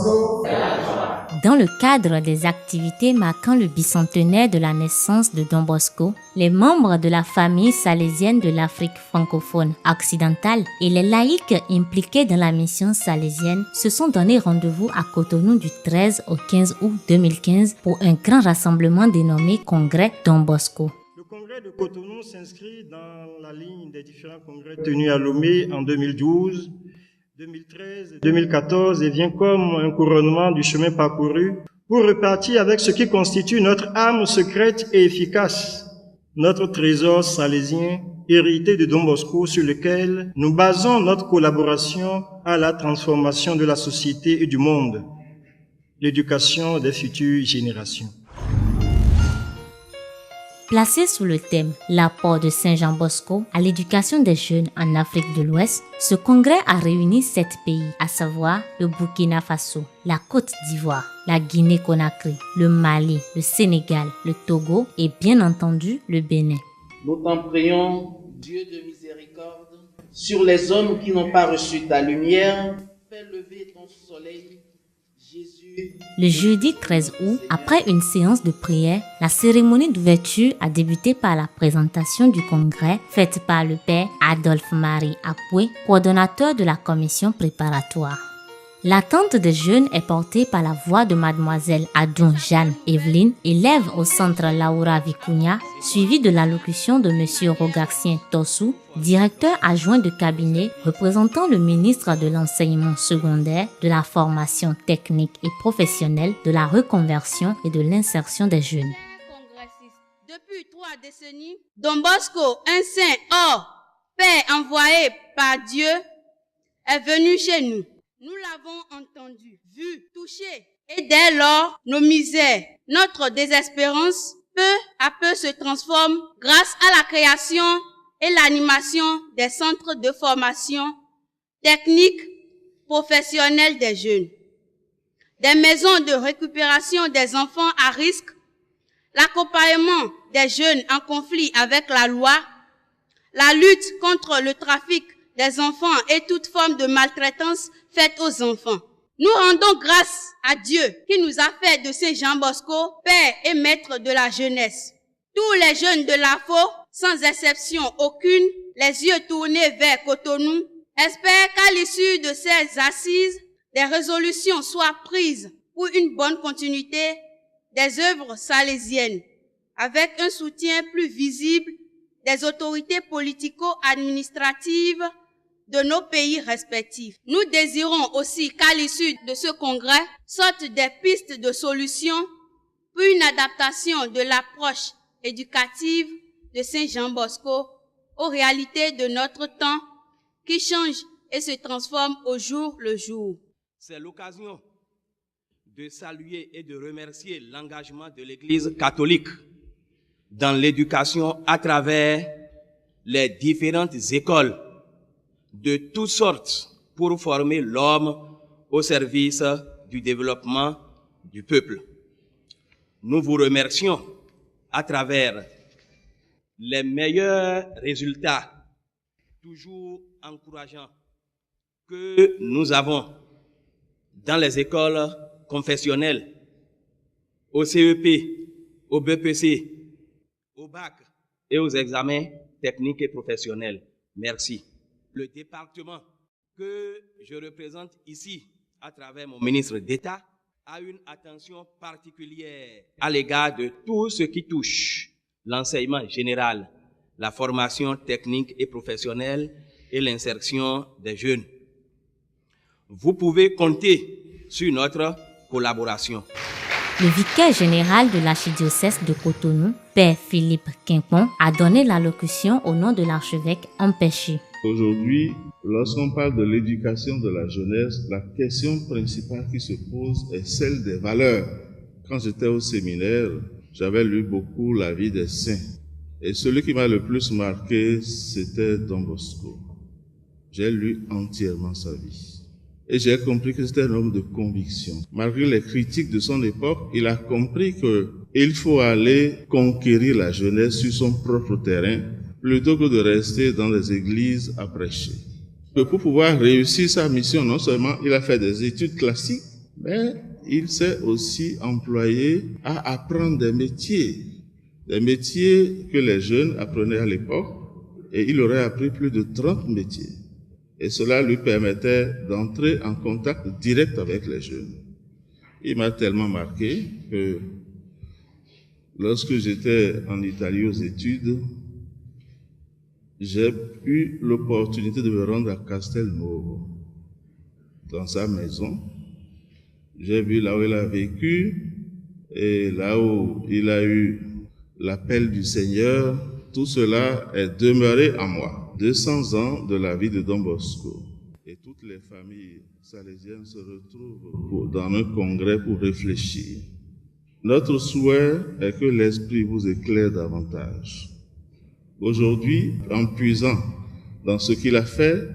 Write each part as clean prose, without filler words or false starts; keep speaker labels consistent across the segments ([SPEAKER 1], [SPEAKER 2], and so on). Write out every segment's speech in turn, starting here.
[SPEAKER 1] Bosco.
[SPEAKER 2] Dans le cadre des activités marquant le bicentenaire de la naissance de Don Bosco, les membres de la famille salésienne de l'Afrique francophone occidentale et les laïcs impliqués dans la mission salésienne se sont donné rendez-vous à Cotonou du 13 au 15 août 2015 pour un grand rassemblement dénommé Congrès Don Bosco.
[SPEAKER 3] Le congrès de Cotonou s'inscrit dans la ligne des différents congrès tenus à Lomé en 2012, 2013 et 2014 et vient comme un couronnement du chemin parcouru pour repartir avec ce qui constitue notre âme secrète et efficace, notre trésor salésien hérité de Don Bosco sur lequel nous basons notre collaboration à la transformation de la société et du monde, l'éducation des futures générations.
[SPEAKER 2] Placé sous le thème « L'apport de Saint Jean Bosco à l'éducation des jeunes en Afrique de l'Ouest », ce congrès a réuni 7 pays, à savoir le Burkina Faso, la Côte d'Ivoire, la Guinée-Conakry, le Mali, le Sénégal, le Togo et bien entendu le Bénin.
[SPEAKER 4] Nous t'en prions, Dieu de miséricorde, sur les hommes qui n'ont pas reçu ta lumière, fais lever ton soleil. Jésus.
[SPEAKER 2] Le jeudi 13 août, après une séance de prière, la cérémonie d'ouverture a débuté par la présentation du congrès faite par le père Adolphe-Marie Apoué, coordonnateur de la commission préparatoire. L'attente des jeunes est portée par la voix de mademoiselle Adjon Jeanne Evelyne, élève au centre Laura Vicuña, suivie de l'allocution de monsieur Rogaxien Tossou, directeur adjoint de cabinet représentant le ministre de l'enseignement secondaire, de la formation technique et professionnelle, de la reconversion et de l'insertion des jeunes.
[SPEAKER 5] Depuis 3 décennies, Don Bosco, un saint hors pair envoyé par Dieu, est venu chez nous. Nous l'avons entendu, vu, touché, et dès lors, nos misères, notre désespérance, peu à peu se transforment grâce à la création et l'animation des centres de formation technique professionnelle des jeunes, des maisons de récupération des enfants à risque, l'accompagnement des jeunes en conflit avec la loi, la lutte contre le trafic des enfants et toute forme de maltraitance faite aux enfants. Nous rendons grâce à Dieu qui nous a fait de Saint Jean Bosco, père et maître de la jeunesse. Tous les jeunes de l'AFO, sans exception aucune, les yeux tournés vers Cotonou, espèrent qu'à l'issue de ces assises, des résolutions soient prises pour une bonne continuité des œuvres salésiennes, avec un soutien plus visible des autorités politico-administratives de nos pays respectifs. Nous désirons aussi qu'à l'issue de ce congrès sortent des pistes de solutions pour une adaptation de l'approche éducative de Saint Jean Bosco aux réalités de notre temps qui changent et se transforment au jour le jour.
[SPEAKER 6] C'est l'occasion de saluer et de remercier l'engagement de l'Église catholique dans l'éducation à travers les différentes écoles de toutes sortes pour former l'homme au service du développement du peuple. Nous vous remercions à travers les meilleurs résultats, toujours encourageants, que nous avons dans les écoles confessionnelles, au CEP, au BPC, au bac et aux examens techniques et professionnels. Merci. Le département que je représente ici, à travers mon ministre d'État, a une attention particulière à l'égard de tout ce qui touche l'enseignement général, la formation technique et professionnelle et l'insertion des jeunes. Vous pouvez compter sur notre collaboration.
[SPEAKER 2] Le vicaire général de l'archidiocèse de Cotonou, Père Philippe Quimpon, a donné l'allocution au nom de l'archevêque empêché.
[SPEAKER 7] Aujourd'hui, lorsqu'on parle de l'éducation de la jeunesse, la question principale qui se pose est celle des valeurs. Quand j'étais au séminaire, j'avais lu beaucoup la vie des saints. Et celui qui m'a le plus marqué, c'était Don Bosco. J'ai lu entièrement sa vie. Et j'ai compris que c'était un homme de conviction. Malgré les critiques de son époque, il a compris qu'il faut aller conquérir la jeunesse sur son propre terrain, plutôt que de rester dans les églises à prêcher. Pour pouvoir réussir sa mission, non seulement il a fait des études classiques, Mais il s'est aussi employé à apprendre des métiers que les jeunes apprenaient à l'époque, et il aurait appris plus de 30 métiers. Et cela lui permettait d'entrer en contact direct avec les jeunes. Il m'a tellement marqué que lorsque j'étais en Italie aux études, j'ai eu l'opportunité de me rendre à Castelnuovo, dans sa maison. J'ai vu là où il a vécu et là où il a eu l'appel du Seigneur. Tout cela est demeuré en moi. 200 ans de la vie de Don Bosco. Et toutes les familles salésiennes se retrouvent dans un congrès pour réfléchir. Notre souhait est que l'Esprit vous éclaire davantage. Aujourd'hui, en puisant dans ce qu'il a fait,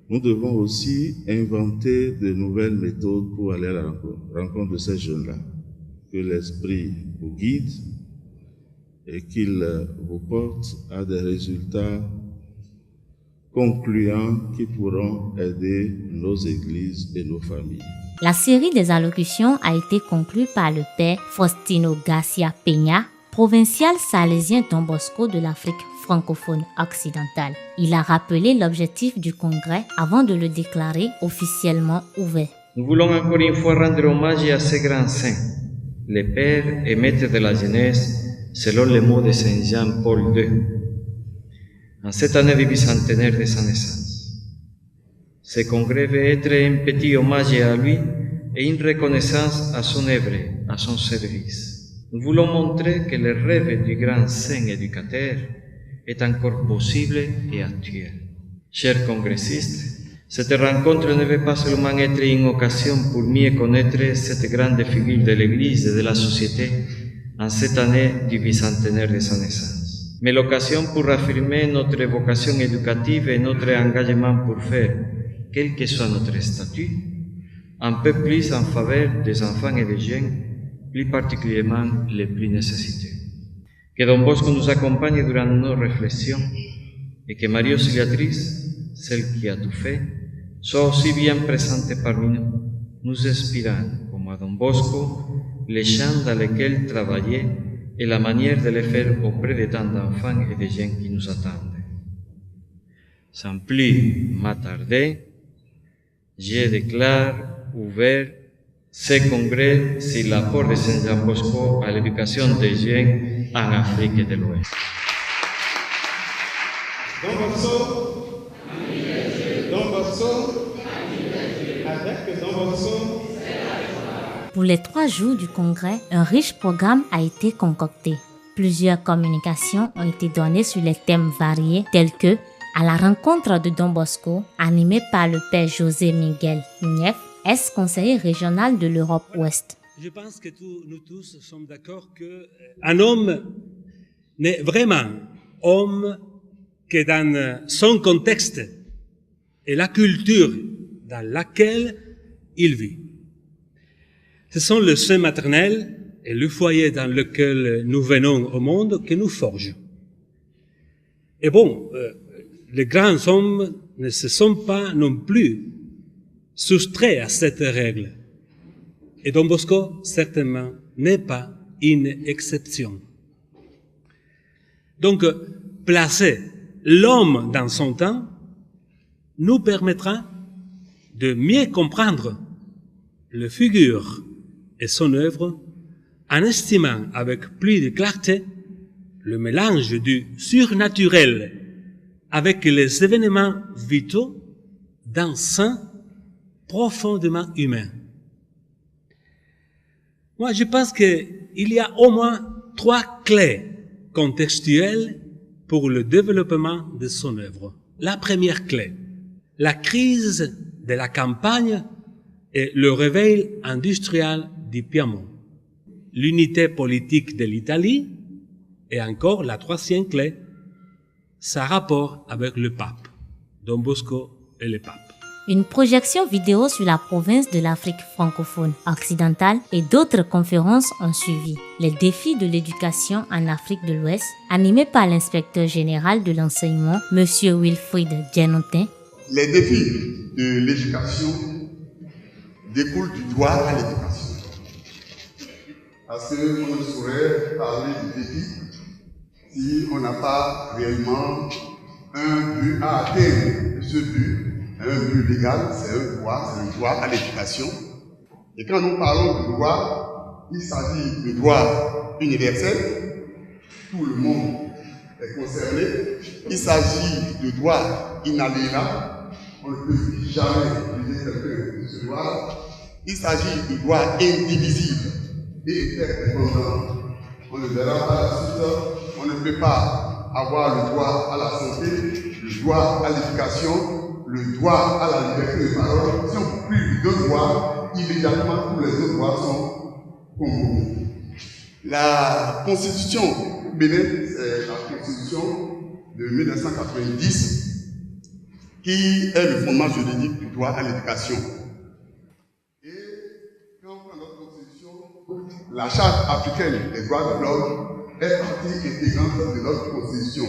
[SPEAKER 7] nous devons aussi inventer de nouvelles méthodes pour aller à la rencontre de ces jeunes-là. Que l'Esprit vous guide et qu'il vous porte à des résultats concluants qui pourront aider nos églises et nos familles.
[SPEAKER 2] La série des allocutions a été conclue par le père Faustino Garcia Peña, provincial salésien Don Bosco de l'Afrique francophone occidentale. Il a rappelé l'objectif du congrès avant de le déclarer officiellement ouvert.
[SPEAKER 1] Nous voulons encore une fois rendre hommage à ces grands saints, les pères et maîtres de la jeunesse, selon les mots de Saint Jean-Paul II, en cette année du bicentenaire de sa naissance. Ce congrès veut être un petit hommage à lui et une reconnaissance à son œuvre, à son service. Nous voulons montrer que le rêve du grand saint éducateur est encore possible et actuel. Chers congressistes, cette rencontre ne veut pas seulement être une occasion pour mieux connaître cette grande figure de l'Église et de la société en cette année du bicentenaire de sa naissance, mais l'occasion pour affirmer notre vocation éducative et notre engagement pour faire, quel que soit notre statut, un peu plus en faveur des enfants et des jeunes, plus particulièrement les plus nécessités. Que Don Bosco nous accompagne durant nos réflexions et que Marie Auxiliatrice, celle qui a tout fait, soit aussi bien présente parmi nous, nous inspirant, comme à Don Bosco, les champs dans lesquels travailler et la manière de les faire auprès de tant d'enfants et de gens qui nous attendent. Sans plus m'attarder, je déclare ouvert ce congrès sur l'apport de Saint Jean Bosco à l'éducation des jeunes en Afrique de l'Ouest.
[SPEAKER 8] Don Bosco, Don Bosco, avec Don Bosco.
[SPEAKER 2] Pour les 3 jours du congrès, un riche programme a été concocté. Plusieurs communications ont été données sur les thèmes variés tels que à la rencontre de Don Bosco, animée par le père José Miguel Nief, ex-conseiller régional de l'Europe Ouest.
[SPEAKER 9] Je pense que nous tous sommes d'accord qu'un homme n'est vraiment homme que dans son contexte et la culture dans laquelle il vit. Ce sont le sein maternel et le foyer dans lequel nous venons au monde qui nous forgent. Et bon, les grands hommes ne se sont pas non plus soustraits à cette règle. Et Don Bosco, certainement, n'est pas une exception. Donc, placer l'homme dans son temps nous permettra de mieux comprendre le figure et son œuvre en estimant avec plus de clarté le mélange du surnaturel avec les événements vitaux d'un sein profondément humain. Moi, je pense qu'il y a au moins 3 clés contextuelles pour le développement de son œuvre. La première clé, la crise de la campagne et le réveil industriel du Piémont, l'unité politique de l'Italie et encore la 3e clé, sa rapport avec le pape, Don Bosco et le pape.
[SPEAKER 2] Une projection vidéo sur la province de l'Afrique francophone occidentale et d'autres conférences ont suivi. Les défis de l'éducation en Afrique de l'Ouest, animé par l'inspecteur général de l'enseignement, M. Wilfried Djenotin.
[SPEAKER 10] Les défis de l'éducation découle du droit à l'éducation. Parce qu'on ne saurait parler de défi si on n'a pas réellement un but à atteindre. Et ce but, un but légal, c'est un droit à l'éducation. Et quand nous parlons de droit, il s'agit de droit universel, tout le monde est concerné. Il s'agit de droit inaliénable, on ne peut jamais priver quelqu'un de ce droit. Il s'agit de droit indivisible et interdépendant. On ne verra pas la suite, on ne peut pas avoir le droit à la santé, le droit à l'éducation, le droit à la liberté de parole. Si on vous prive de droit, immédiatement tous les autres droits sont compromis. La Constitution Bénin, c'est la Constitution de 1990 qui est le fondement juridique du droit à l'éducation. Et quand on prend notre Constitution, la Charte africaine des droits de l'homme est partie intégrante de notre Constitution.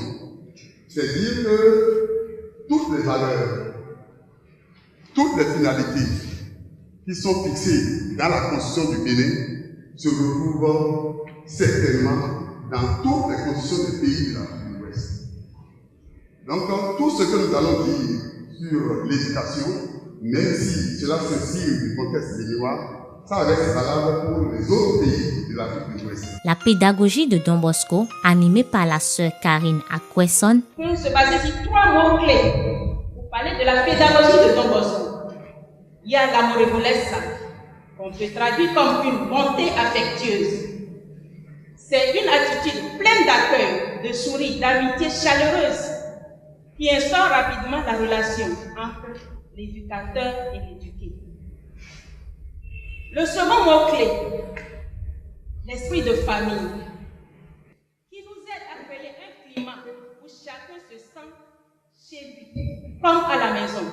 [SPEAKER 10] C'est-à-dire que toutes les valeurs, toutes les finalités qui sont fixées dans la Constitution du Bénin se retrouvent certainement dans toutes les constitutions des pays de l'Afrique de l'Ouest. Donc, tout ce que nous allons dire sur l'éducation, même si cela s'inscrit du contexte béninois, ça va être valable pour les autres pays de l'Afrique de l'Ouest.
[SPEAKER 2] La pédagogie de Don Bosco, animée par la sœur Karine Akwesson,
[SPEAKER 11] peut se baser sur 3 mots-clés pour parler de la pédagogie de Don Bosco. Il y a l'amorevolezza, qu'on peut traduire comme une bonté affectueuse. C'est une attitude pleine d'accueil, de sourire, d'amitié chaleureuse qui instaure rapidement la relation entre l'éducateur et l'éduqué. Le second mot-clé, l'esprit de famille, qui nous aide à créer un climat où chacun se sent chez lui, comme à la maison.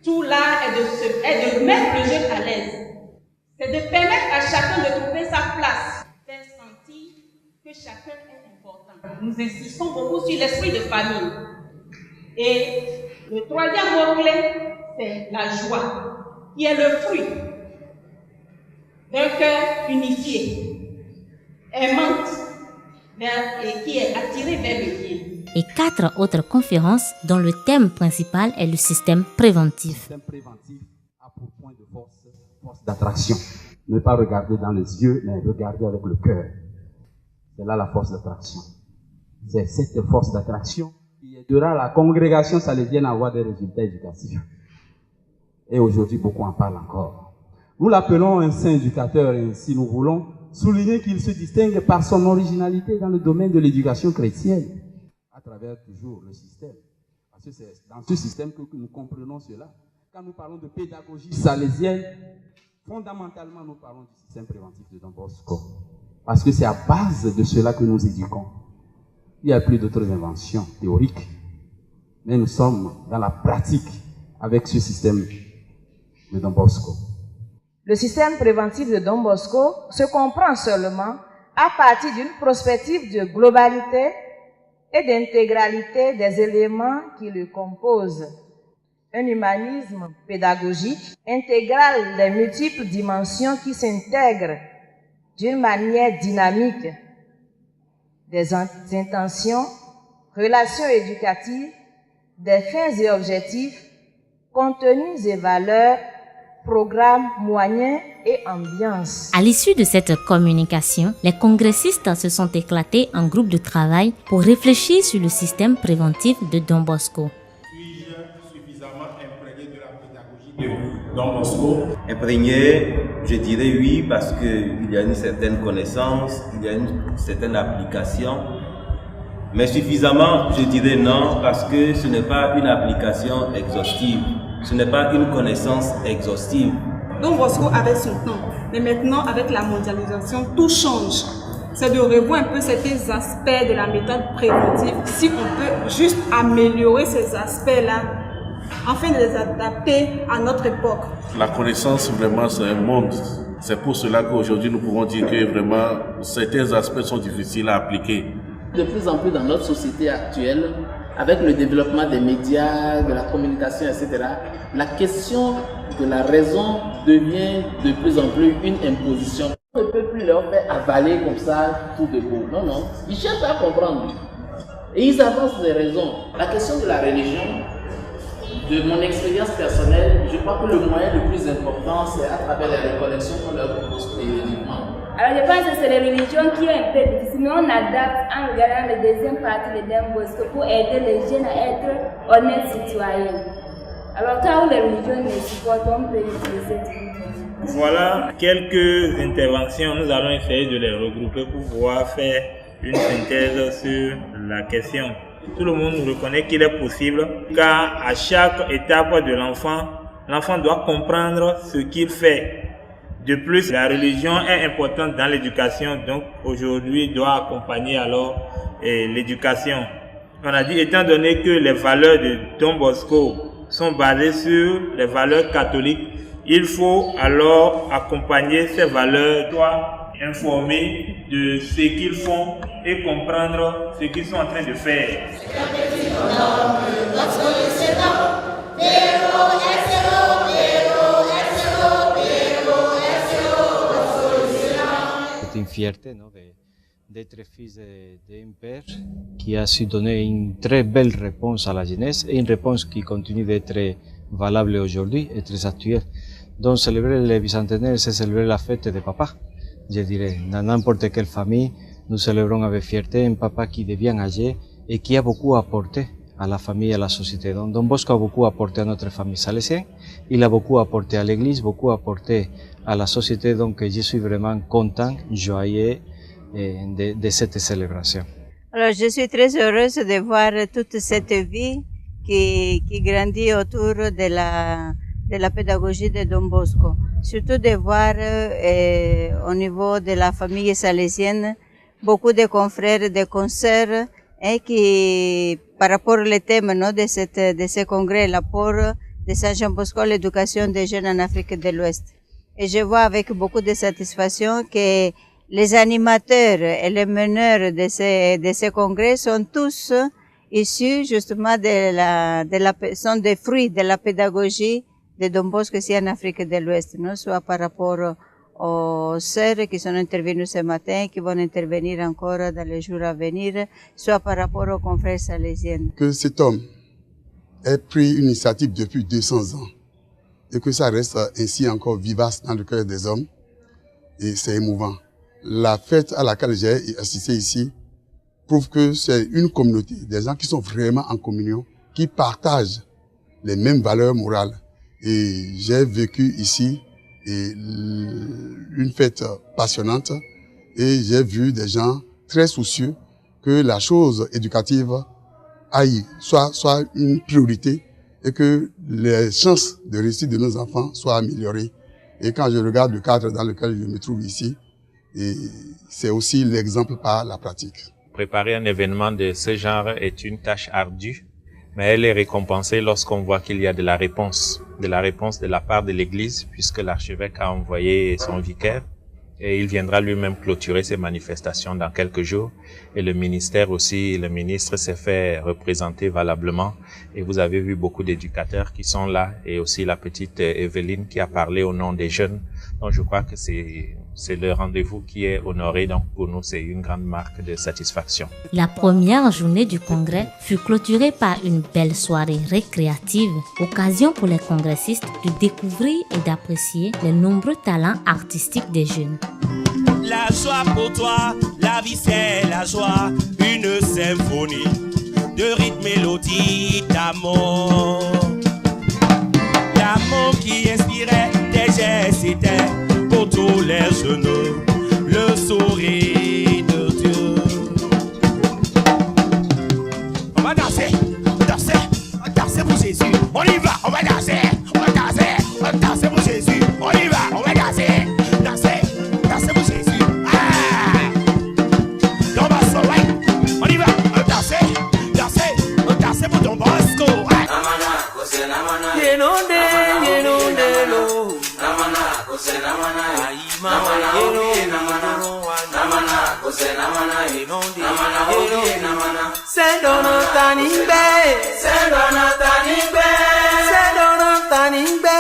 [SPEAKER 11] Tout là est de mettre le jeune à l'aise. C'est de permettre à chacun de trouver sa place, faire sentir que chacun est important. Nous insistons beaucoup sur l'esprit de famille. Et le troisième mot-clé, c'est la joie, qui est le fruit d'un cœur unifié, aimant et qui est attiré vers le bien.
[SPEAKER 2] Et 4 autres conférences dont le thème principal est le système préventif.
[SPEAKER 12] Le système préventif a pour point de force d'attraction. Ne pas regarder dans les yeux, mais regarder avec le cœur. C'est là la force d'attraction. C'est cette force d'attraction qui aidera la congrégation salésienne à avoir des résultats éducatifs. Et aujourd'hui, beaucoup en parlent encore. Nous l'appelons un saint éducateur et ainsi nous voulons souligner qu'il se distingue par son originalité dans le domaine de l'éducation chrétienne. À travers toujours le système. Parce que c'est dans ce système que nous comprenons cela. Quand nous parlons de pédagogie salésienne, fondamentalement nous parlons du système préventif de Don Bosco. Parce que c'est à base de cela que nous éduquons. Il n'y a plus d'autres inventions théoriques. Mais nous sommes dans la pratique avec ce système de Don Bosco.
[SPEAKER 13] Le système préventif de Don Bosco se comprend seulement à partir d'une perspective de globalité et d'intégralité des éléments qui le composent. Un humanisme pédagogique intégral des multiples dimensions qui s'intègrent d'une manière dynamique. Des intentions, relations éducatives, des fins et objectifs, contenus et valeurs, programmes, moyens et ambiance.
[SPEAKER 2] À l'issue de cette communication, les congressistes se sont éclatés en groupe de travail pour réfléchir sur le système préventif de Don Bosco.
[SPEAKER 8] Suis-je suffisamment imprégné de la pédagogie de Don Bosco?
[SPEAKER 14] Imprégné, je dirais oui, parce qu'il y a une certaine connaissance, il y a une certaine application. Mais suffisamment, je dirais non, parce que ce n'est pas une application exhaustive. Ce n'est pas une connaissance exhaustive.
[SPEAKER 15] Don Bosco avait son temps, mais maintenant avec la mondialisation, tout change. C'est de revoir un peu certains aspects de la méthode préventive, si on peut juste améliorer ces aspects-là, afin de les adapter à notre époque.
[SPEAKER 7] La connaissance, vraiment, c'est un monde. C'est pour cela qu'aujourd'hui, nous pouvons dire que vraiment, certains aspects sont difficiles à appliquer.
[SPEAKER 4] De plus en plus dans notre société actuelle, avec le développement des médias, de la communication, etc., la question de la raison devient de plus en plus une imposition. On ne peut plus leur faire avaler comme ça tout de go. Non, non. Ils cherchent à comprendre. Et ils avancent des raisons. La question de la religion, de mon expérience personnelle, je crois que le moyen le plus important, c'est à travers les récollections qu'on leur propose périodiquement.
[SPEAKER 16] Alors je pense que c'est les religions qui est un peu difficile, mais on adapte en regardant la deuxième partie de Don Bosco pour aider les jeunes à être honnêtes citoyens. Alors quand les religions les supportent, on peut utiliser tout.
[SPEAKER 17] Voilà quelques interventions, nous allons essayer de les regrouper pour pouvoir faire une synthèse sur la question. Tout le monde reconnaît qu'il est possible, car à chaque étape de l'enfant doit comprendre ce qu'il fait. De plus, la religion est importante dans l'éducation, donc aujourd'hui doit accompagner alors l'éducation. On a dit, étant donné que les valeurs de Don Bosco sont basées sur les valeurs catholiques, il faut alors accompagner ces valeurs, doit informer de ce qu'ils font et comprendre ce qu'ils sont en train de faire.
[SPEAKER 1] C'est une fierté, non, d'être fils d'un père qui a su donner une très belle réponse à la jeunesse et une réponse qui continue d'être valable aujourd'hui et très actuelle. Donc célébrer le bicentenaire, c'est célébrer la fête de papa. Je dirais, dans n'importe quelle famille, nous célébrons avec fierté un papa qui devient âgé et qui a beaucoup apporté à la famille et à la société. Donc Don Bosco a beaucoup apporté à notre famille salésienne, il a beaucoup apporté à l'église, beaucoup apporté à la société, donc je suis vraiment content, joyeux de cette célébration.
[SPEAKER 18] Alors je suis très heureuse de voir toute cette vie qui grandit autour de la pédagogie de Don Bosco. Surtout de voir au niveau de la famille salésienne beaucoup de confrères, de consoeurs, qui, par rapport au thème de ce congrès, l'apport de Saint Jean Bosco, l'éducation des jeunes en Afrique de l'Ouest. Et je vois avec beaucoup de satisfaction que les animateurs et les meneurs de ces congrès sont tous issus justement sont des fruits de la pédagogie de Don Bosco ici en Afrique de l'Ouest, non? Soit par rapport aux sœurs qui sont intervenues ce matin, qui vont intervenir encore dans les jours à venir, soit par rapport aux confrères salésiens. Que cet homme ait pris une initiative depuis 200 ans et que ça reste ainsi encore vivace dans le cœur des hommes, et c'est émouvant. La fête à laquelle j'ai assisté ici prouve que c'est une communauté, des gens qui sont vraiment en communion, qui partagent les mêmes valeurs morales. Et j'ai vécu ici une fête passionnante et j'ai vu des gens très soucieux que la chose éducative soit une priorité et que les chances de réussite de nos enfants soient améliorées. Et quand je regarde le cadre dans lequel je me trouve ici, c'est aussi l'exemple par la pratique.
[SPEAKER 19] Préparer un événement de ce genre est une tâche ardue, mais elle est récompensée lorsqu'on voit qu'il y a de la réponse de la part de l'Église, puisque l'archevêque a envoyé son vicaire et il viendra lui-même clôturer ces manifestations dans quelques jours. Et le ministère aussi, le ministre s'est fait représenter valablement. Et vous avez vu beaucoup d'éducateurs qui sont là et aussi la petite Evelyne qui a parlé au nom des jeunes. Donc je crois que c'est le rendez-vous qui est honoré. Donc pour nous, c'est une grande marque de satisfaction.
[SPEAKER 2] La première journée du congrès fut clôturée par une belle soirée récréative, occasion pour les congressistes de découvrir et d'apprécier les nombreux talents artistiques des jeunes.
[SPEAKER 20] La joie pour toi, la vie c'est la joie, une symphonie de rythme, mélodie, d'amour. L'amour qui inspirait tes gestes était pour tous les jeunes, le sourire de Dieu. On va danser, danser, danser pour Jésus. On y va, on va danser, on va danser, on va danser pour Jésus. On y va, on va danser, danser, danser pour Jésus. Ah, Don Bosco, ouais, on y va, on danser, danser, on danser pour Don Bosco. nondi Sedono tanimbe Sedono tanimbe Sedono tanimbe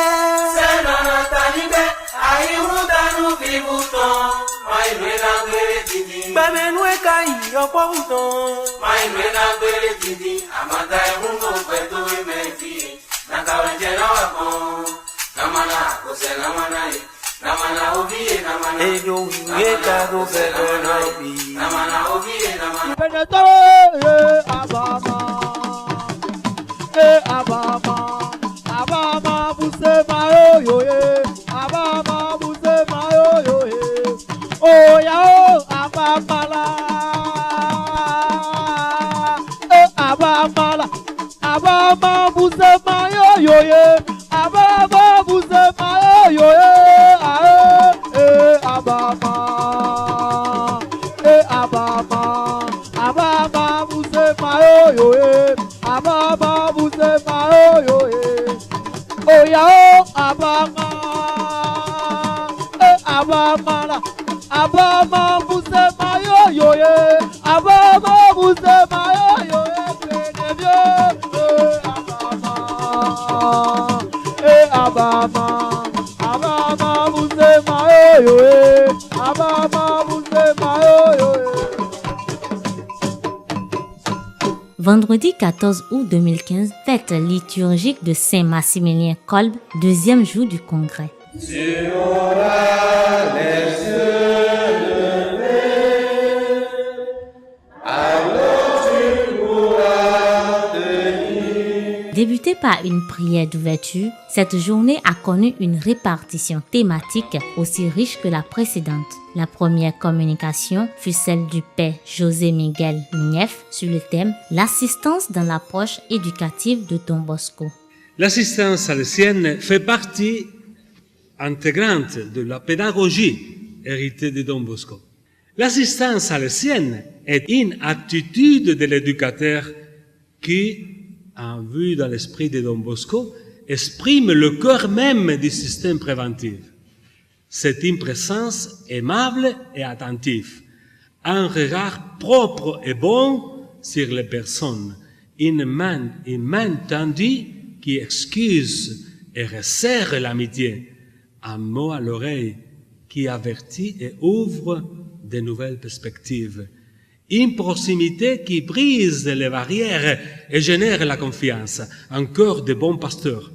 [SPEAKER 20] Sedono tanimbe Ayi mudanu bibuton Mai nuena gwere titi Bebe nue kai yopo buton Mai nuena gwere titi Amata ehundo kwetu imeti Nakawenjena wakon Namana kose namana Namana obiye namana Edo yeta do bebe na obi Namana obiye namana Beneto abama abama abama buse mayo yo abama buse mayo yo oh ya abama la abama la abama buse mayo yo abama buse mayo yo abama abama abama buse mayo yo abama buse mayo yo oh ya abama abama la abama buse mayo yo abama buse mayo yo benevio abama abama abama buse mayo yo abama buse mayo yo.
[SPEAKER 2] Vendredi 14 août 2015, fête liturgique de Saint-Maximilien Kolbe, deuxième jour du congrès.
[SPEAKER 20] Tu auras les yeux levés, alors tu pourras tenir.
[SPEAKER 2] Débutée par une prière d'ouverture, cette journée a connu une répartition thématique aussi riche que la précédente. La première communication fut celle du père José Miguel Mignef sur le thème « L'assistance dans l'approche éducative de Don Bosco ».
[SPEAKER 9] L'assistance salesienne fait partie intégrante de la pédagogie héritée de Don Bosco. L'assistance salesienne est une attitude de l'éducateur qui, en vue dans l'esprit de Don Bosco, exprime le cœur même du système préventif. C'est une présence aimable et attentive, un regard propre et bon sur les personnes, une main tendue qui excuse et resserre l'amitié, un mot à l'oreille qui avertit et ouvre de nouvelles perspectives, une proximité qui brise les barrières et génère la confiance, un cœur de bon pasteur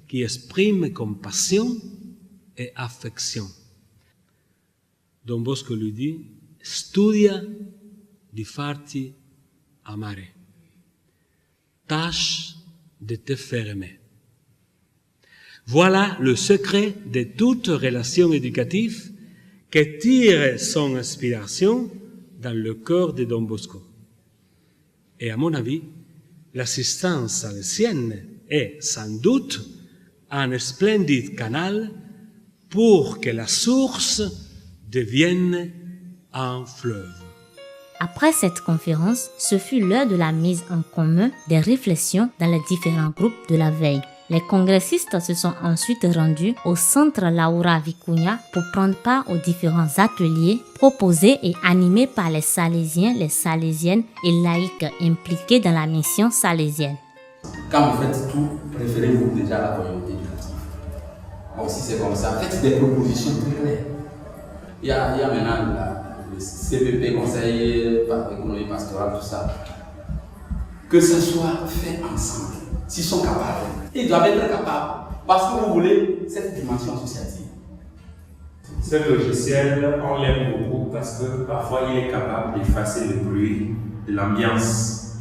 [SPEAKER 9] qui exprime compassion et affection. Don Bosco lui dit, studia di farti amare. Tâche de te faire aimer. Voilà le secret de toute relation éducative qui tire son inspiration dans le cœur de Don Bosco. Et à mon avis, l'assistance salesienne est sans doute un splendide canal pour que la source devienne un fleuve.
[SPEAKER 2] Après cette conférence, ce fut l'heure de la mise en commun des réflexions dans les différents groupes de la veille. Les congressistes se sont ensuite rendus au centre Laura Vicuña pour prendre part aux différents ateliers proposés et animés par les Salésiens, les Salésiennes et laïcs impliqués dans la mission salésienne.
[SPEAKER 12] Quand vous faites tout, préférez-vous déjà la communauté éducative. Bon, si c'est comme ça, faites des propositions très claires. Il y a maintenant le CPP, Conseil économie pastorale, tout ça. Que ce soit fait ensemble. S'ils sont capables, ils doivent être capables. Parce que vous voulez cette dimension associative.
[SPEAKER 19] Ce logiciel, on l'aime beaucoup parce que parfois il est capable d'effacer le bruit de l'ambiance.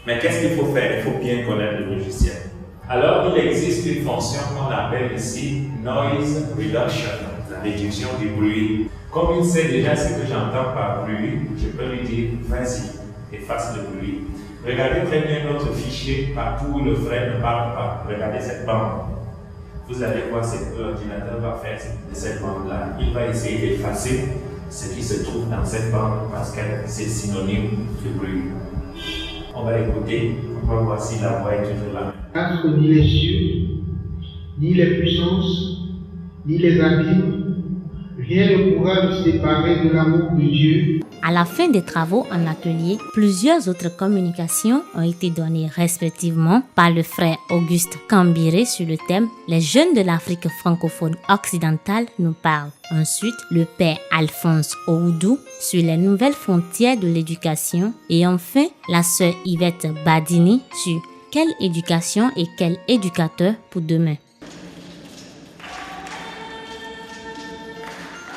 [SPEAKER 19] Mais qu'est-ce qu'il faut faire? Il faut bien connaître le logiciel. Alors, il existe une fonction qu'on appelle ici Noise Reduction, la réduction du bruit. Comme il sait déjà ce que j'entends par bruit, je peux lui dire, vas-y, efface le bruit. Regardez très bien notre fichier, partout où le frère ne parle pas. Regardez cette bande. Vous allez voir ce que l'ordinateur va faire de cette bande-là. Il va essayer d'effacer ce qui se trouve dans cette bande parce que c'est synonyme de bruit. On va écouter, on va voir si la voix est toujours là.
[SPEAKER 21] Entre ni les cieux, ni les puissances, ni les abîmes, rien ne pourra nous séparer de l'amour de Dieu.
[SPEAKER 2] À la fin des travaux en atelier, plusieurs autres communications ont été données respectivement par le frère Auguste Cambiré sur le thème « Les jeunes de l'Afrique francophone occidentale nous parlent ». Ensuite, le père Alphonse Oudou sur les nouvelles frontières de l'éducation et enfin la sœur Yvette Badini sur « Quelle éducation et quel éducateur pour demain ».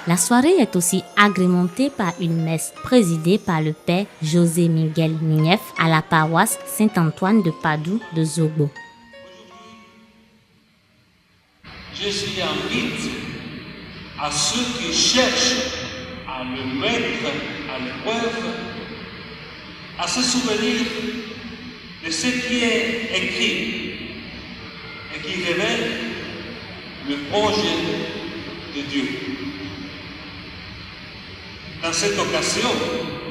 [SPEAKER 2] La soirée est aussi agrémentée par une messe présidée par le père José Miguel Nief à la paroisse Saint-Antoine de Padoue de Zobo.
[SPEAKER 22] Je suis invite à ceux qui cherchent à le mettre à l'épreuve, à se souvenir de ce qui est écrit et qui révèle le projet de Dieu. Dans cette occasion,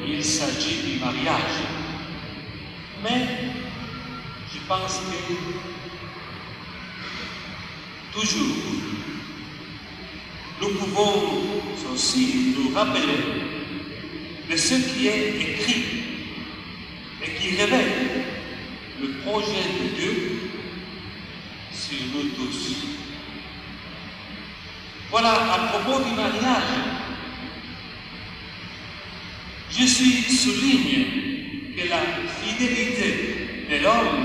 [SPEAKER 22] il s'agit du mariage. Mais je pense que toujours, nous pouvons aussi nous rappeler de ce qui est écrit et qui révèle le projet de Dieu sur nous tous. Voilà, à propos du mariage, je souligne que la fidélité de l'homme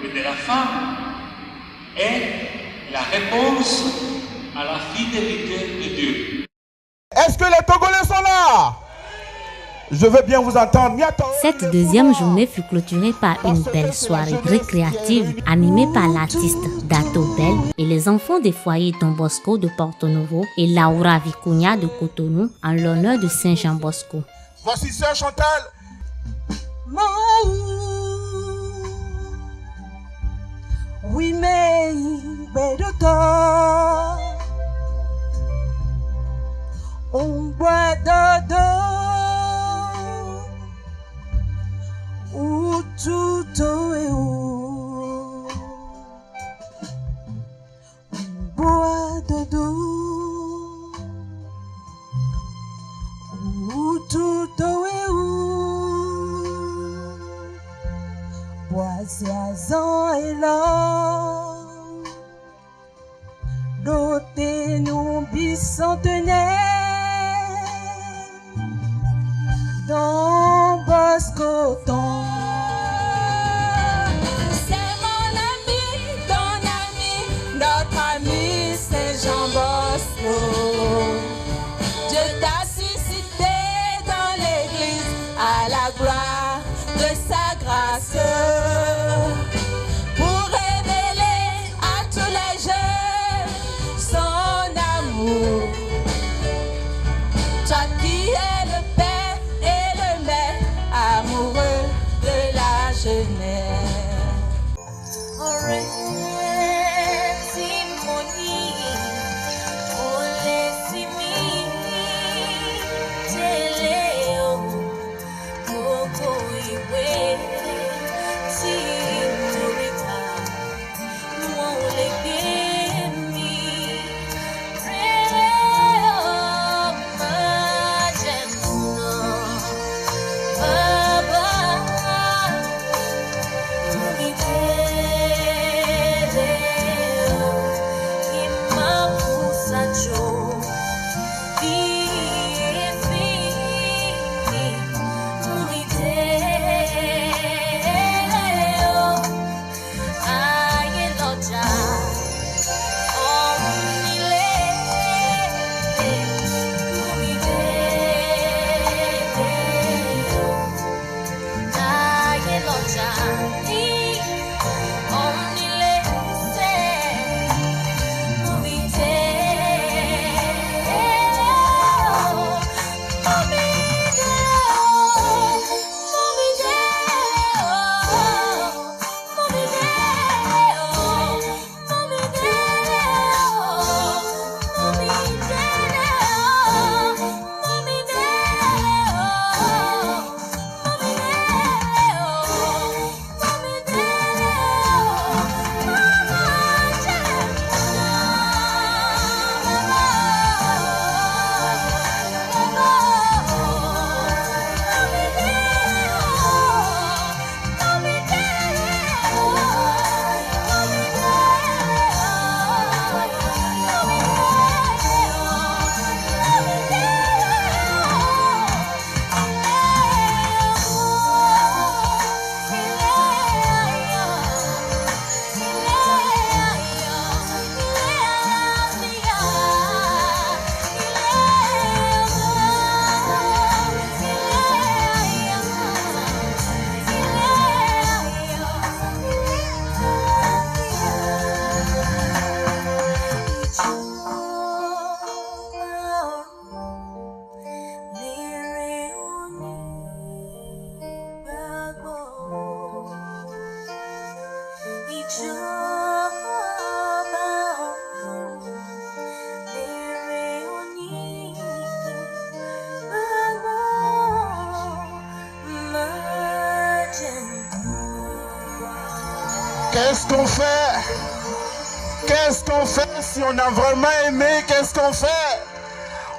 [SPEAKER 22] et de la femme est la réponse à la fidélité de Dieu.
[SPEAKER 20] Est-ce que les Togolais sont là? Je veux bien vous entendre.
[SPEAKER 2] Cette deuxième journée fut clôturée par une belle soirée récréative animée par l'artiste Dato Bell et les enfants des foyers Don Bosco de Porto Novo et Laura Vicuña de Cotonou en l'honneur de Saint Jean Bosco.
[SPEAKER 20] Voici Sœur Chantal.
[SPEAKER 23] We may better talk. On boit dodo ou tout ou on boit dodo ou tout ou boisiazan et là doté nous bicentenaire Don Bosco ton. C'est mon ami, ton ami, notre ami c'est Jean Bosco. Dieu t'a suscité dans l'église à la gloire de sa grâce pour révéler à tous les jeunes son amour. Toi qui es le Père et le Maître amoureux de la jeunesse. See
[SPEAKER 20] Qu'est-ce qu'on fait? Qu'est-ce qu'on fait si on a vraiment aimé? Qu'est-ce qu'on fait?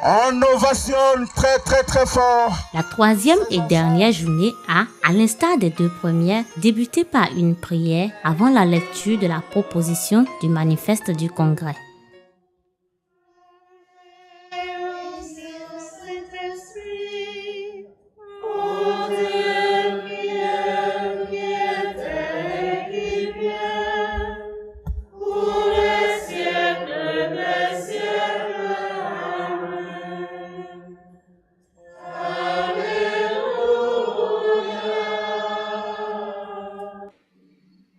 [SPEAKER 20] On ovationne très très très fort.
[SPEAKER 2] La troisième et dernière journée a, à l'instar des deux premières, débuté par une prière avant la lecture de la proposition du manifeste du Congrès.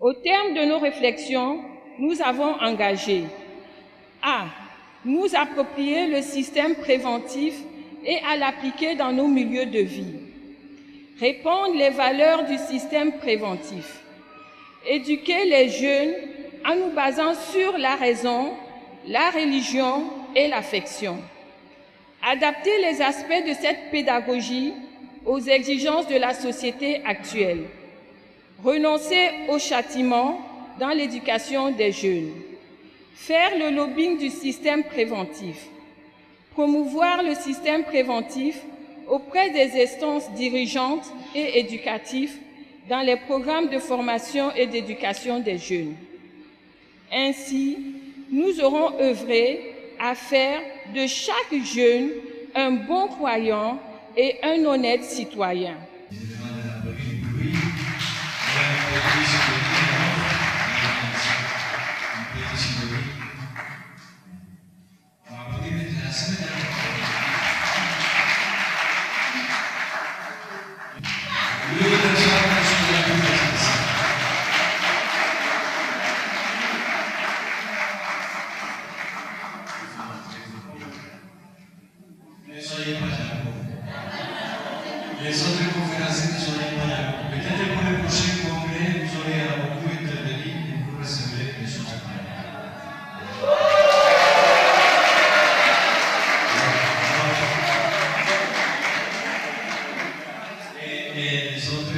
[SPEAKER 11] Au terme de nos réflexions, nous avons engagé à nous approprier le système préventif et à l'appliquer dans nos milieux de vie, répandre les valeurs du système préventif, éduquer les jeunes en nous basant sur la raison, la religion et l'affection, adapter les aspects de cette pédagogie aux exigences de la société actuelle, renoncer au châtiment dans l'éducation des jeunes, faire le lobbying du système préventif, promouvoir le système préventif auprès des instances dirigeantes et éducatives dans les programmes de formation et d'éducation des jeunes. Ainsi, nous aurons œuvré à faire de chaque jeune un bon croyant et un honnête citoyen.
[SPEAKER 3] Les autres conférenciers ne sont pas là. Peut-être pour le prochain congrès, vous aurez beaucoup intervenu et vous recevrez les choses. Et les autres.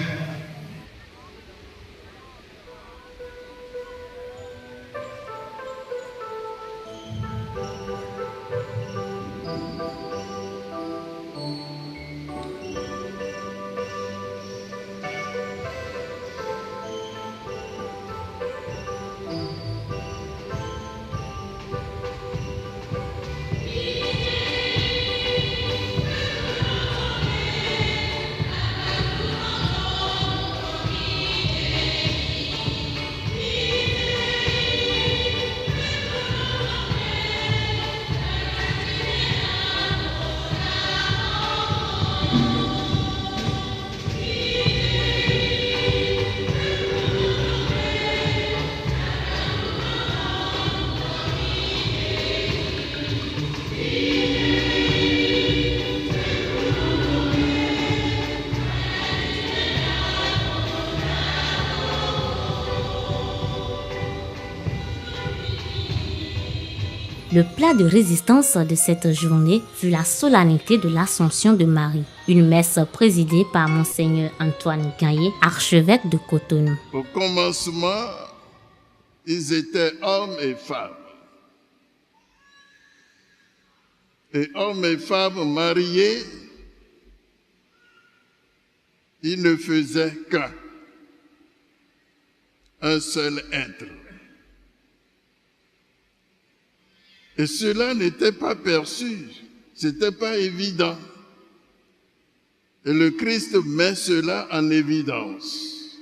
[SPEAKER 2] Le plat de résistance de cette journée fut la solennité de l'Assomption de Marie, une messe présidée par Monseigneur Antoine Gaillet, archevêque de Cotonou.
[SPEAKER 7] Au commencement, ils étaient hommes et femmes. Et hommes et femmes mariés, ils ne faisaient qu'un, un seul être. Et cela n'était pas perçu, c'était pas évident. Et le Christ met cela en évidence.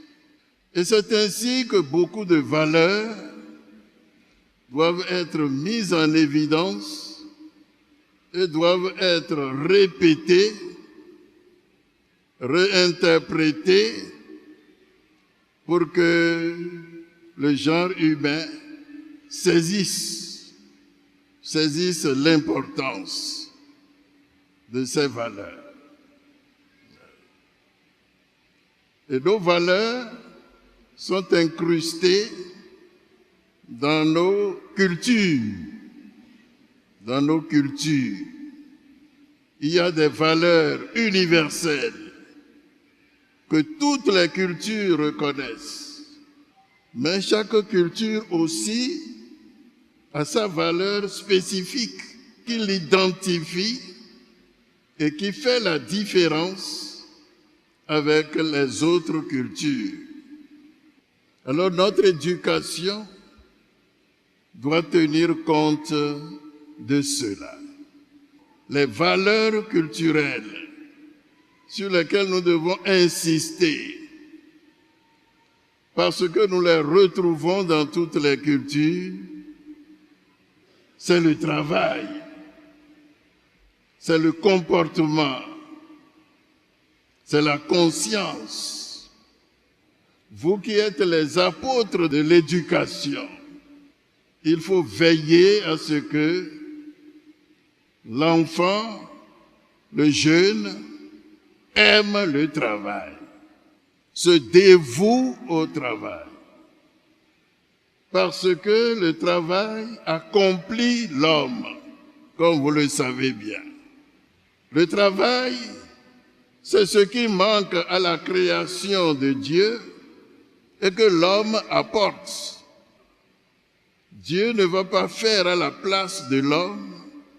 [SPEAKER 7] Et c'est ainsi que beaucoup de valeurs doivent être mises en évidence et doivent être répétées, réinterprétées pour que le genre humain saisisse l'importance de ces valeurs. Et nos valeurs sont incrustées dans nos cultures. Dans nos cultures, il y a des valeurs universelles que toutes les cultures reconnaissent.
[SPEAKER 5] Mais chaque culture aussi a sa valeur spécifique qui l'identifie et qui fait la différence avec les autres cultures. Alors notre éducation doit tenir compte de cela. Les valeurs culturelles sur lesquelles nous devons insister, parce que nous les retrouvons dans toutes les cultures, c'est le travail, c'est le comportement, c'est la conscience. Vous qui êtes les apôtres de l'éducation, il faut veiller à ce que l'enfant, le jeune, aime le travail, se dévoue au travail. Parce que le travail accomplit l'homme, comme vous le savez bien. Le travail, c'est ce qui manque à la création de Dieu et que l'homme apporte. Dieu ne va pas faire à la place de l'homme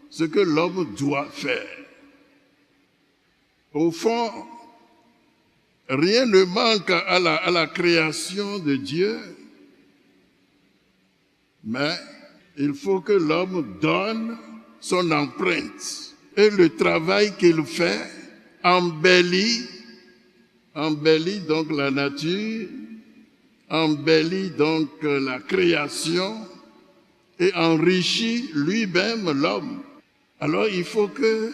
[SPEAKER 5] ce que l'homme doit faire. Au fond, rien ne manque à la création de Dieu, mais il faut que l'homme donne son empreinte. Et le travail qu'il fait embellit donc la nature, embellit donc la création et enrichit lui-même l'homme. Alors il faut que,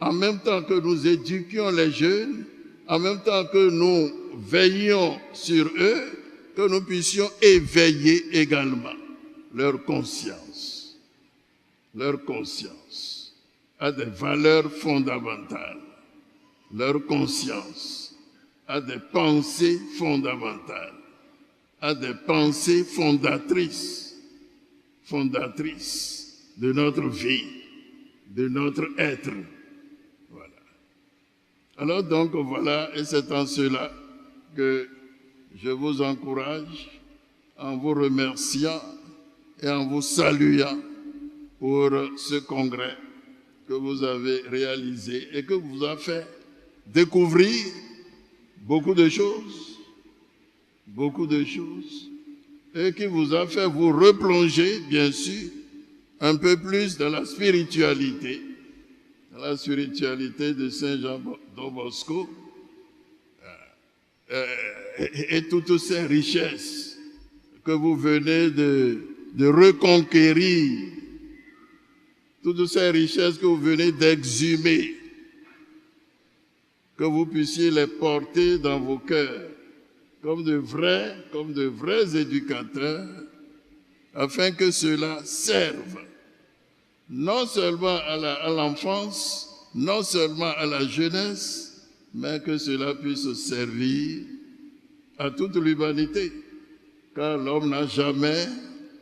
[SPEAKER 5] en même temps que nous éduquions les jeunes, en même temps que nous veillons sur eux, que nous puissions éveiller également leur conscience a des valeurs fondamentales. Leur conscience a des pensées fondamentales, a des pensées fondatrices de notre vie, de notre être. Voilà. Alors donc voilà, et c'est en cela que je vous encourage, en vous remerciant et en vous saluant pour ce congrès que vous avez réalisé et que vous a fait découvrir beaucoup de choses, et qui vous a fait vous replonger, bien sûr, un peu plus dans la spiritualité de Saint Jean Don Bosco, et toutes ces richesses que vous venez de reconquérir, toutes ces richesses que vous venez d'exhumer, que vous puissiez les porter dans vos cœurs comme de vrais éducateurs, afin que cela serve non seulement à l'enfance, non seulement à la jeunesse, mais que cela puisse servir à toute l'humanité, car l'homme n'a jamais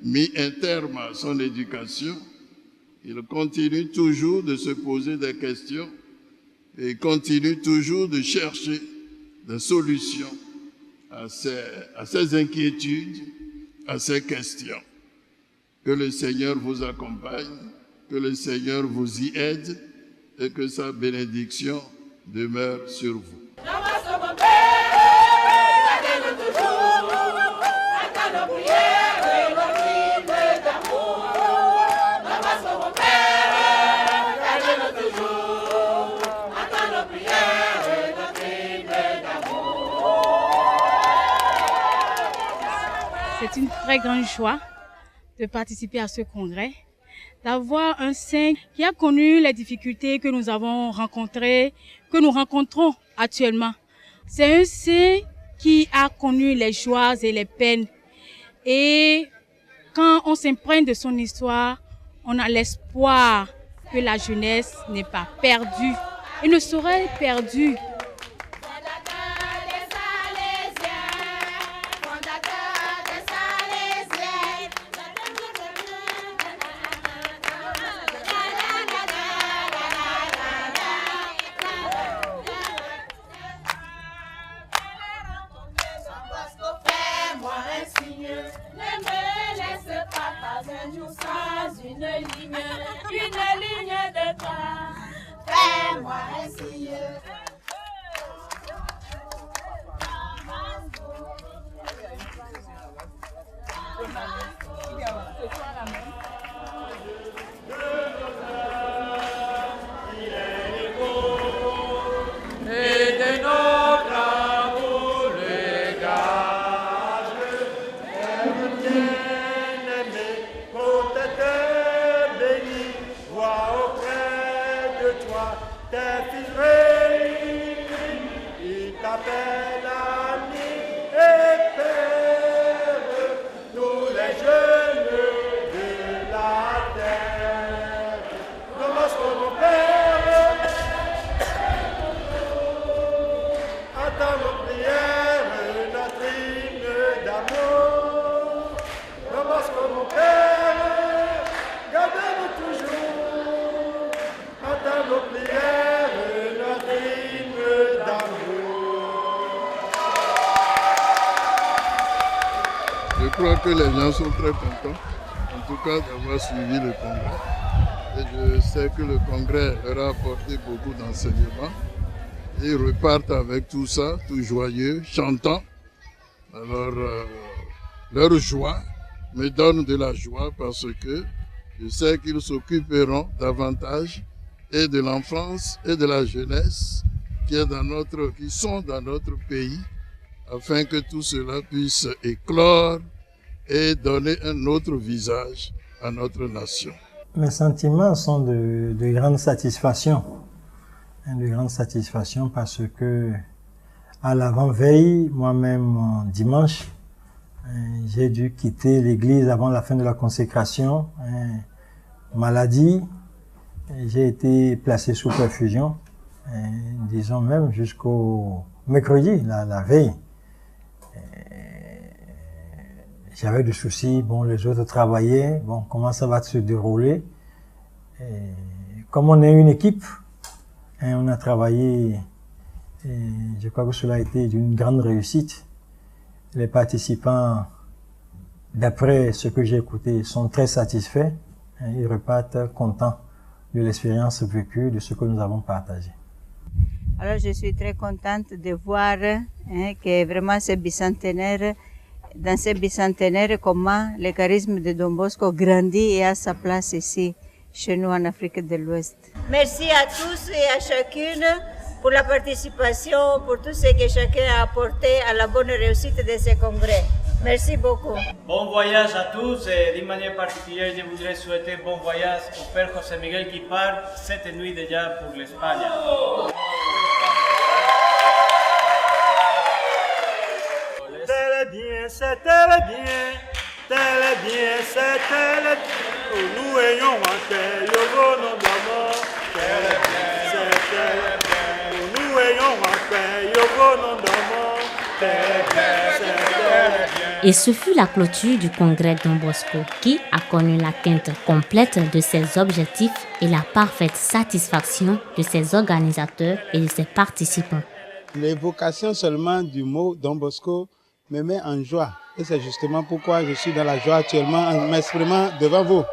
[SPEAKER 5] mis un terme à son éducation. Il continue toujours de se poser des questions et il continue toujours de chercher des solutions à ces inquiétudes, à ces questions. Que le Seigneur vous accompagne, que le Seigneur vous y aide et que sa bénédiction demeure sur vous.
[SPEAKER 6] C'est une très grande joie de participer à ce congrès, d'avoir un saint qui a connu les difficultés que nous avons rencontrées, que nous rencontrons actuellement. C'est un saint qui a connu les joies et les peines. Et quand on s'imprègne de son histoire, on a l'espoir que la jeunesse n'est pas perdue et ne saurait être perdue.
[SPEAKER 23] Fais-moi ainsi. sans une ligne de toi. Fais-moi un signe.
[SPEAKER 20] Et de notre amour le gage, Père bien-aimé, protecteur béni, vois auprès de toi tes fils réunis, ils t'appellent ami et père, tous les jeunes de la terre. Nous marchons mon Père, attends nos prières, notre hymne d'amour. Nous marchons mon Père, garde-nous toujours, attends nos prières, notre hymne d'amour.
[SPEAKER 5] Je crois que les gens sont très contents, en tout cas d'avoir suivi le congrès. Et je sais que le congrès leur a apporté beaucoup d'enseignements. Ils repartent avec tout ça, tout joyeux, chantant. Alors, leur joie me donne de la joie parce que je sais qu'ils s'occuperont davantage et de l'enfance et de la jeunesse qui sont dans notre pays, afin que tout cela puisse éclore et donner un autre visage à notre nation.
[SPEAKER 8] Mes sentiments sont de grande satisfaction. De grande satisfaction parce que à l'avant-veille, moi-même dimanche, j'ai dû quitter l'église avant la fin de la consécration. Maladie, j'ai été placé sous perfusion, disons même jusqu'au mercredi, la veille. J'avais des soucis, bon, les autres travaillaient, bon, comment ça va se dérouler? Comme on est une équipe, on a travaillé, et je crois que cela a été d'une grande réussite. Les participants, d'après ce que j'ai écouté, sont très satisfaits. Ils repartent contents de l'expérience vécue, de ce que nous avons partagé.
[SPEAKER 18] Alors je suis très contente de voir que vraiment ce bicentenaire, dans ce bicentenaire, comment le charisme de Don Bosco grandit et a sa place ici, chez nous en Afrique de l'Ouest. Merci à tous et à chacune pour la participation, pour tout ce que chacun a apporté à la bonne réussite de ce congrès. Merci beaucoup.
[SPEAKER 10] Bon voyage à tous et d'une manière particulière, je voudrais souhaiter bon voyage au Père José Miguel qui part cette nuit déjà pour l'Espagne.
[SPEAKER 20] C'est tel bien, c'est tel nous ayons un tel nom d'amour. Nous ayons un tel nom d'amour.
[SPEAKER 2] Et ce fut la clôture du congrès Don Bosco qui a connu l'atteinte complète de ses objectifs et la parfaite satisfaction de ses organisateurs et de ses participants.
[SPEAKER 13] L'évocation seulement du mot Don Bosco me met en joie. Et c'est justement pourquoi je suis dans la joie actuellement en m'exprimant devant vous.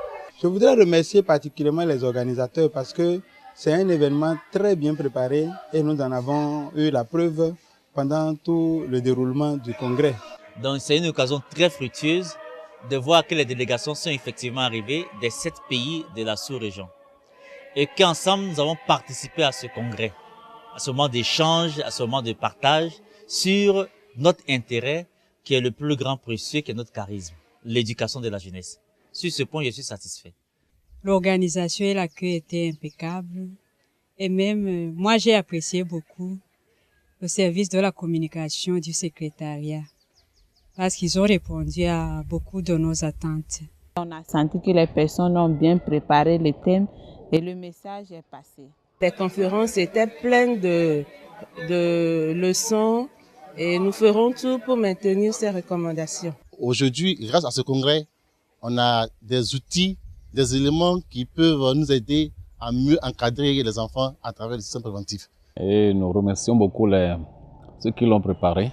[SPEAKER 13] Je voudrais remercier particulièrement les organisateurs parce que c'est un événement très bien préparé et nous en avons eu la preuve pendant tout le déroulement du congrès.
[SPEAKER 24] Donc c'est une occasion très fructueuse de voir que les délégations sont effectivement arrivées des 7 pays de la sous-région et qu'ensemble nous avons participé à ce congrès, à ce moment d'échange, à ce moment de partage sur notre intérêt qui est le plus grand précieux, qui est notre charisme, l'éducation de la jeunesse. Sur ce point, je suis satisfait.
[SPEAKER 6] L'organisation et l'accueil étaient impeccables. Et même, moi, j'ai apprécié beaucoup le service de la communication du secrétariat parce qu'ils ont répondu à beaucoup de nos attentes.
[SPEAKER 25] On a senti que les personnes ont bien préparé les thèmes et le message est passé.
[SPEAKER 26] Les conférences étaient pleines de leçons et nous ferons tout pour maintenir ces recommandations.
[SPEAKER 27] Aujourd'hui, grâce à ce congrès, on a des outils, des éléments qui peuvent nous aider à mieux encadrer les enfants à travers le système préventif.
[SPEAKER 28] Et nous remercions beaucoup ceux qui l'ont préparé.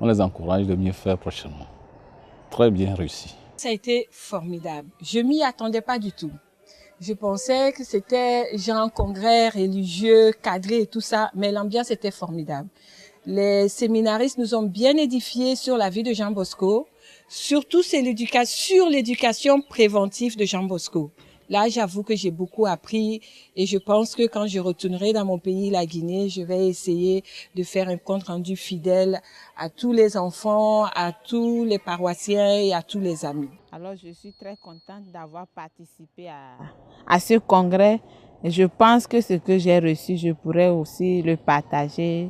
[SPEAKER 28] On les encourage de mieux faire prochainement. Très bien réussi.
[SPEAKER 26] Ça a été formidable. Je m'y attendais pas du tout. Je pensais que c'était genre un congrès religieux, cadré et tout ça, mais l'ambiance était formidable. Les séminaristes nous ont bien édifiés sur la vie de Jean Bosco, surtout sur l'éducation préventive de Jean Bosco. Là, j'avoue que j'ai beaucoup appris et je pense que quand je retournerai dans mon pays, la Guinée, je vais essayer de faire un compte rendu fidèle à tous les enfants, à tous les paroissiens et à tous les amis.
[SPEAKER 25] Alors, je suis très contente d'avoir participé à ce congrès. Et je pense que ce que j'ai reçu, je pourrais aussi le partager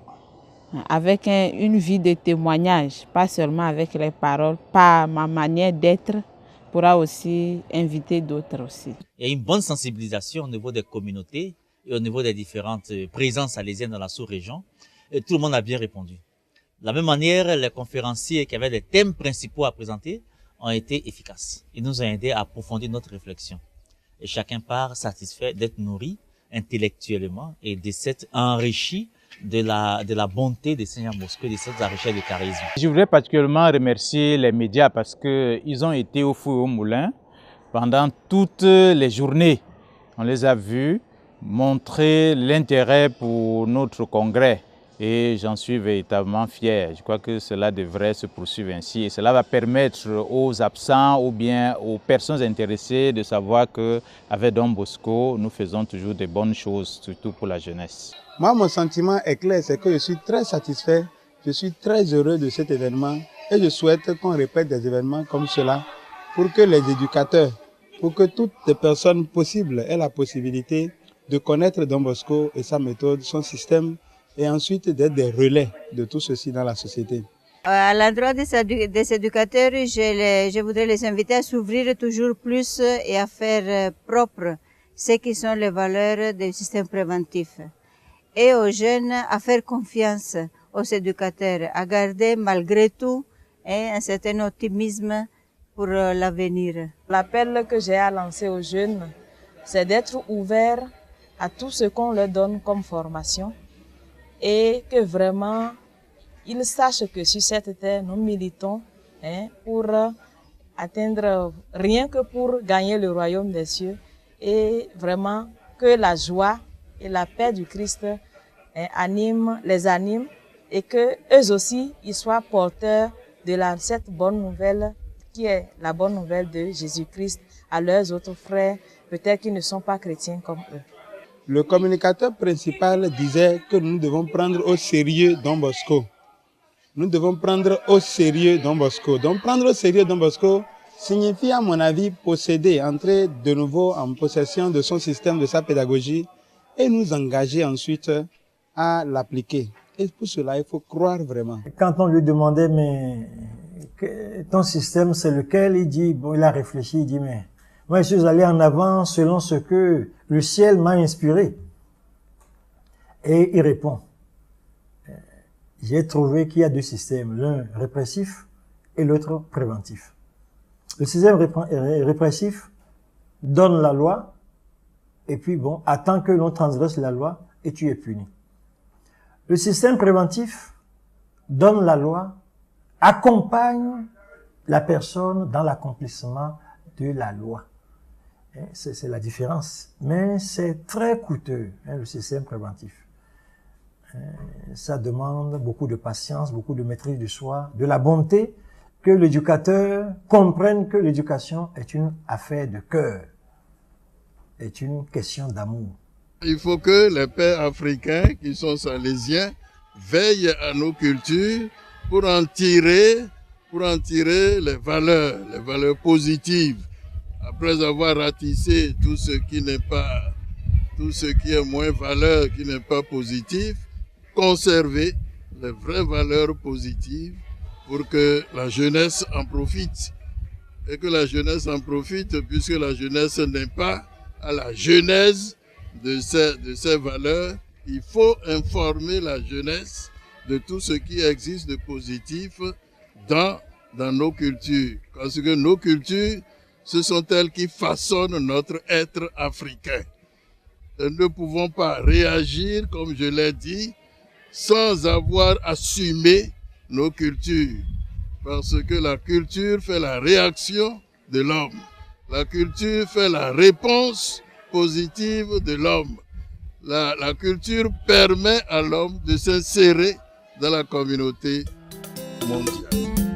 [SPEAKER 25] avec une vie de témoignage, pas seulement avec les paroles, par ma manière d'être, pourra aussi inviter d'autres aussi.
[SPEAKER 24] Il y a une bonne sensibilisation au niveau des communautés et au niveau des différentes présences salésiennes dans la sous-région. Et tout le monde a bien répondu. De la même manière, les conférenciers qui avaient des thèmes principaux à présenter ont été efficaces. Ils nous ont aidés à approfondir notre réflexion. Et chacun part satisfait d'être nourri intellectuellement et de s'être enrichi de la bonté de Saint Jean Bosco, de cette richesse de charisme.
[SPEAKER 1] Je voudrais particulièrement remercier les médias parce qu'ils ont été au four et au moulin pendant toutes les journées. On les a vus montrer l'intérêt pour notre congrès et j'en suis véritablement fier. Je crois que cela devrait se poursuivre ainsi et cela va permettre aux absents ou bien aux personnes intéressées de savoir qu'avec Don Bosco, nous faisons toujours de bonnes choses, surtout pour la jeunesse.
[SPEAKER 13] Moi, mon sentiment est clair, c'est que je suis très satisfait, je suis très heureux de cet événement et je souhaite qu'on répète des événements comme cela pour que les éducateurs, pour que toutes les personnes possibles aient la possibilité de connaître Don Bosco et sa méthode, son système et ensuite d'être des relais de tout ceci dans la société.
[SPEAKER 18] À l'endroit des éducateurs, je voudrais les inviter à s'ouvrir toujours plus et à faire propre ce qui sont les valeurs du système préventif. Et aux jeunes à faire confiance aux éducateurs, à garder malgré tout un certain optimisme pour l'avenir.
[SPEAKER 26] L'appel que j'ai à lancer aux jeunes, c'est d'être ouverts à tout ce qu'on leur donne comme formation et que vraiment ils sachent que sur cette terre, nous militons pour atteindre rien que pour gagner le royaume des cieux et vraiment que la joie et la paix du Christ les animent et que eux aussi ils soient porteurs de cette bonne nouvelle qui est la bonne nouvelle de Jésus-Christ à leurs autres frères, peut-être qu'ils ne sont pas chrétiens comme eux.
[SPEAKER 13] Le communicateur principal disait que nous devons prendre au sérieux Don Bosco. Nous devons prendre au sérieux Don Bosco. Donc prendre au sérieux Don Bosco signifie à mon avis posséder, entrer de nouveau en possession de son système, de sa pédagogie et nous engager ensuite à l'appliquer. Et pour cela, il faut croire vraiment.
[SPEAKER 8] Quand on lui demandait, mais ton système, c'est lequel? Il dit, bon, il a réfléchi, il dit, mais moi, je suis allé en avant selon ce que le ciel m'a inspiré. Et il répond, j'ai trouvé qu'il y a deux systèmes, l'un répressif et l'autre préventif. Le système répressif donne la loi, et puis bon, attend que l'on transgresse la loi et tu es puni. Le système préventif donne la loi, accompagne la personne dans l'accomplissement de la loi. C'est la différence. Mais c'est très coûteux, le système préventif. Ça demande beaucoup de patience, beaucoup de maîtrise de soi, de la bonté, que l'éducateur comprenne que l'éducation est une affaire de cœur, est une question d'amour.
[SPEAKER 5] Il faut que les pères africains qui sont salésiens veillent à nos cultures pour en tirer les valeurs positives. Après avoir ratissé tout ce qui est moins valeur, qui n'est pas positif, conserver les vraies valeurs positives pour que la jeunesse en profite. Et que la jeunesse en profite puisque la jeunesse n'est pas à la genèse de ces valeurs. Il faut informer la jeunesse de tout ce qui existe de positif dans nos cultures. Parce que nos cultures, ce sont elles qui façonnent notre être africain. Et nous ne pouvons pas réagir, comme je l'ai dit, sans avoir assumé nos cultures. Parce que la culture fait la réaction de l'homme. La culture fait la réponse positive de l'homme. La culture permet à l'homme de s'insérer dans la communauté mondiale.